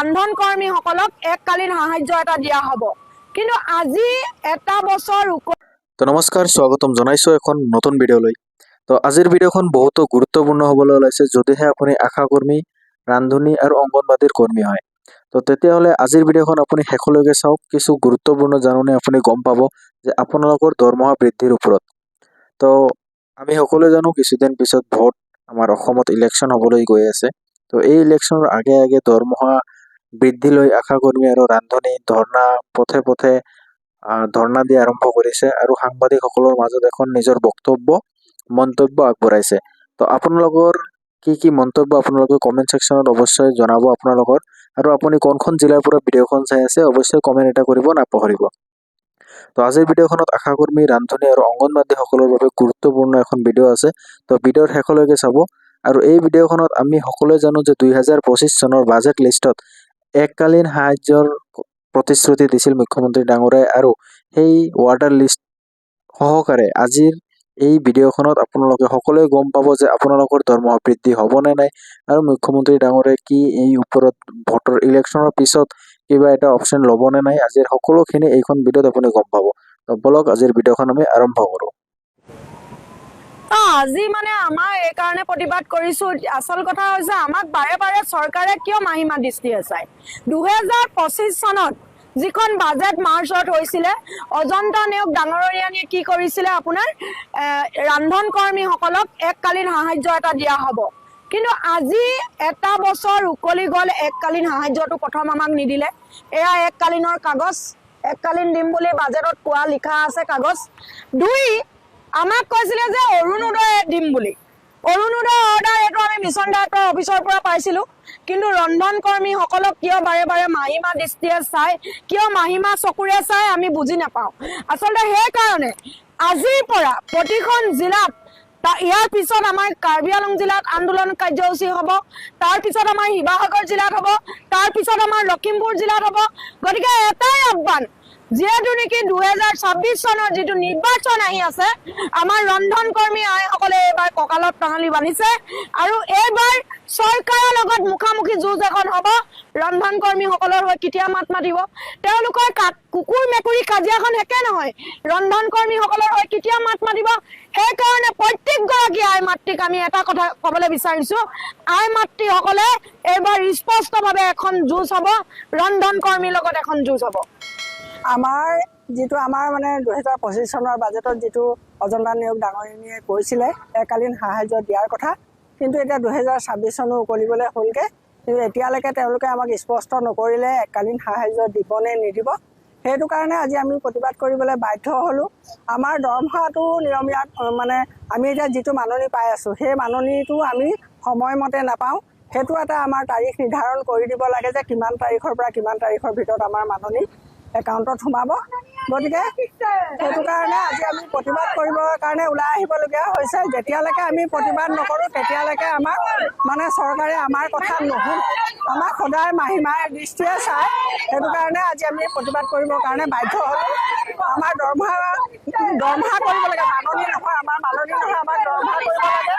ৰান্ধন কৰ্মীসকলক এককালীন সাহায্য এটা দিয়া হ'ব। কিন্তু আজি এটা বছৰ তো নমস্কাৰ, স্বাগতম জনাইছোঁ এখন নতুন ভিডিঅ'লৈ। তো আজিৰ ভিডিঅ'খন বহুতো গুৰুত্বপূৰ্ণ হ'বলৈ ওলাইছে যদিহে আপুনি আশা কৰ্মী, ৰান্ধনী আৰু অংগনবাদীৰ কৰ্মী হয়। তো তেতিয়াহ'লে আজিৰ ভিডিঅ'খন আপুনি শেষলৈকে চাওক। কিছু গুৰুত্বপূৰ্ণ জাননী আপুনি গম পাব যে আপোনালোকৰ দৰমহা বৃদ্ধিৰ ওপৰত। তো আমি সকলোৱে জানো কিছুদিন পিছত ভোট, আমাৰ অসমত ইলেকশ্যন হ'বলৈ গৈ আছে। তো এই ইলেকশ্যনৰ আগে আগে দৰমহা বৃদ্ধি লৈ আশা কৰ্মী আৰু ৰান্ধনী পথে পথে ধৰ্ণা দি আৰম্ভ কৰিছে আৰু সাংবাদিকসকলৰ মাজত এখন নিজৰ মন্তব্য আগবঢ়াইছে। তো আপোনালোকৰ কি মন্তব্য আপোনালোকে কমেণ্ট ছেকশ্যনত অৱশ্যই জনাব আপোনালোকৰ, আৰু আপুনি কোনখন জিলাৰ পৰা ভিডিঅ'খন চাই আছে অৱশ্যই কমেণ্ট এটা কৰিব নাপাহৰিব। তো আজিৰ ভিডিঅ'খনত আশা কৰ্মী, ৰান্ধনী আৰু অংগনবাদীসকলৰ বাবে গুৰুত্বপূৰ্ণ এখন ভিডিঅ' আছে। তো ভিডিঅ'ৰ শেষলৈকে চাব। আৰু এই ভিডিঅ'খনত আমি সকলোৱে জানো যে 2025 চনৰ বাজেট লিষ্টত এককালীন সাহায্যৰ প্ৰতিশ্ৰুতি দিছিল মুখ্যমন্ত্ৰী ডাঙৰীয়াই, আৰু সেই ৱাটাৰ লিষ্ট সহকাৰে আজিৰ এই ভিডিঅ'খনত আপোনালোকে সকলোৱে গম পাব যে আপোনালোকৰ দৰমহা বৃদ্ধি হ'ব নে নাই, আৰু মুখ্যমন্ত্ৰী ডাঙৰীয়াই কি এই ওপৰত ভোটৰ ইলেকশ্যনৰ পিছত কিবা এটা অপশ্যন ল'ব নে নাই, আজিৰ সকলোখিনি এইখন ভিডিঅ'ত আপুনি গম পাব। তো বলক আজিৰ ভিডিঅ'খন আমি আৰম্ভ কৰোঁ। আজি আমাৰ এই কাৰণে প্ৰতিবাদ কৰিছো। আচল কথা হৈছে আমাক বাৰে বাৰে চৰকাৰে কিয় মাহিমা দৃষ্টিৰে চায়। 2025 চনত যিখন বাজেট মাৰ্চত হৈছিলে, অজন্তা নেওগ ডাঙৰীয়ানীয়ে কি কৰিছিলে, আপোনাৰ ৰান্ধন কৰ্মীসকলক এককালীন সাহায্য এটা দিয়া হ'ব। কিন্তু আজি এটা বছৰ উকলি গ'ল, এককালীন সাহায্যটো প্ৰথম আমাক নিদিলে। এয়া এককালীনৰ কাগজ, এককালীন দিম বুলি বাজেটত কোৱা লিখা আছে কাগজ। দুই, আমাক কৈছিলে যে অৰুণোদয় দিম বুলি। অৰুণোদয় অৰ্ডাৰ এইটো আমি মিছন ডাইৰেক্টৰ অফিচৰ পৰা পাইছিলোঁ। কিন্তু ৰন্ধন কৰ্মীসকলক কিয় বাৰে বাৰে মাহিমা দৃষ্টিৰে চাই, কিয় মাহিমা চকুৰে চাই আমি বুজি নাপাওঁ। আচলতে সেইকাৰণে আজিৰ পৰা প্ৰতিখন জিলাত, ইয়াৰ পিছত আমাৰ কাৰ্বি আংলং জিলাত আন্দোলন কাৰ্যসূচী হ'ব, তাৰপিছত আমাৰ শিৱসাগৰ জিলাত হ'ব, তাৰপিছত আমাৰ লখিমপুৰ জিলাত হ'ব। গতিকে এটাই আহ্বান, যিহেতু নেকি 2026 চনৰ যিটো নিৰ্বাচন আহি আছে, আমাৰ ৰন্ধন কৰ্মী আইসকলে এইবাৰ কঁকালত টঙালি বান্ধিছে আৰু এইবাৰ চৰকাৰৰ লগত মুখামুখি যুঁজ এখন হ'ব। ৰন্ধন কৰ্মীসকলৰ হৈ কেতিয়া মাত মাতিব, তেওঁলোকৰ কুকুৰ মেকুৰী কাজিয়াখন একে নহয়, ৰন্ধন কৰ্মীসকলৰ হৈ কেতিয়া মাত মাতিব। সেইকাৰণে প্ৰত্যেকগৰাকী আই মাতৃক আমি এটা কথা ক'বলৈ বিচাৰিছো, আই মাতৃসকলে এইবাৰ স্পষ্টভাৱে এখন যুঁজ হ'ব, ৰন্ধন কৰ্মীৰ লগত এখন যুঁজ হ'ব। আমাৰ 2025 চনৰ বাজেটত যিটো অজন্তা নেওগ ডাঙৰীয়ানীয়ে কৈছিলে এককালীন সাহায্য দিয়াৰ কথা, কিন্তু এতিয়া 2026 চনো উকলিবলৈ হ'লগৈ। কিন্তু এতিয়ালৈকে তেওঁলোকে আমাক স্পষ্ট নকৰিলে এককালীন সাহায্য দিব নে নিদিব। সেইটো কাৰণে আজি আমি প্ৰতিবাদ কৰিবলৈ বাধ্য হ'লোঁ। আমাৰ দৰমহাটো নিয়মীয়া আমি এতিয়া যিটো মাননি পাই আছোঁ, সেই মাননিটো আমি সময়মতে নাপাওঁ। সেইটো এটা আমাৰ তাৰিখ নিৰ্ধাৰণ কৰি দিব লাগে যে কিমান তাৰিখৰ পৰা কিমান তাৰিখৰ ভিতৰত আমাৰ মাননি একাউণ্টত সোমাব। গতিকে সেইটো কাৰণে আজি আমি প্ৰতিবাদ কৰিবৰ কাৰণে ওলাই আহিবলগীয়া হৈছে। যেতিয়ালৈকে আমি প্ৰতিবাদ নকৰোঁ তেতিয়ালৈকে আমাক চৰকাৰে আমাৰ কথা নুশুনে, আমাক সদায় মাহিমাৰ দৃষ্টিৰে চায়। সেইটো কাৰণে আজি আমি প্ৰতিবাদ কৰিবৰ কাৰণে বাধ্য হ'লোঁ। আমাৰ দৰমহা কৰিব লাগে, মাননি নহয়, আমাৰ মাননি নহয়, আমাৰ দৰমহা কৰিব লাগে।